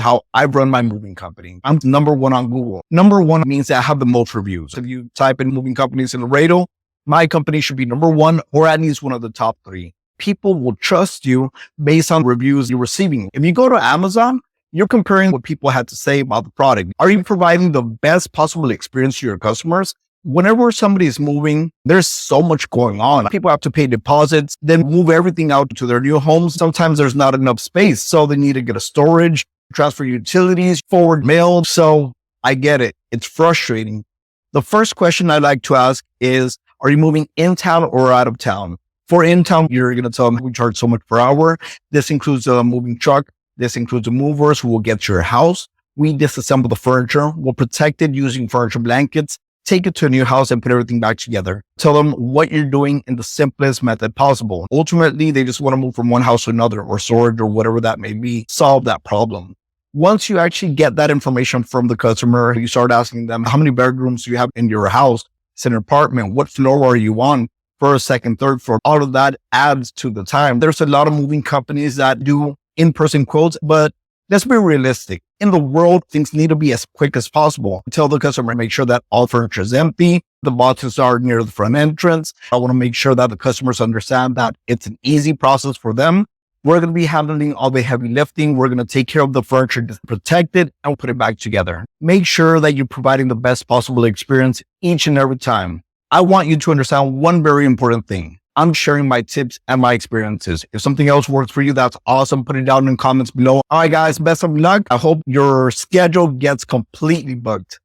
how I run my moving company. I'm number one on Google. Number one means that I have the most reviews. If you type in moving companies in Laredo, my company should be number one or at least one of the top three. People will trust you based on reviews you're receiving. If you go to Amazon, you're comparing what people had to say about the product. Are you providing the best possible experience to your customers? Whenever somebody is moving, there's so much going on. People have to pay deposits, then move everything out to their new homes. Sometimes there's not enough space, so they need to get a storage, transfer utilities, forward mail. So I get it. It's frustrating. The first question I'd like to ask is, are you moving in town or out of town? For in town, you're going to tell them we charge so much per hour. This includes a moving truck. This includes the movers who will get to your house. We disassemble the furniture. We'll protect it using furniture blankets. Take it to a new house and put everything back together. Tell them what you're doing in the simplest method possible. Ultimately, they just want to move from one house to another or storage or whatever that may be. Solve that problem. Once you actually get that information from the customer, you start asking them, how many bedrooms do you have in your house? It's an apartment. What floor are you on? First, second, third floor. All of that adds to the time. There's a lot of moving companies that do in-person quotes, but let's be realistic. In the world, things need to be as quick as possible. Tell the customer, make sure that all furniture is empty. The boxes are near the front entrance. I want to make sure that the customers understand that it's an easy process for them. We're going to be handling all the heavy lifting. We're going to take care of the furniture, protect it, and put it back together. Make sure that you're providing the best possible experience each and every time. I want you to understand one very important thing. I'm sharing my tips and my experiences. If something else works for you, that's awesome. Put it down in the comments below. All right, guys, best of luck. I hope your schedule gets completely booked.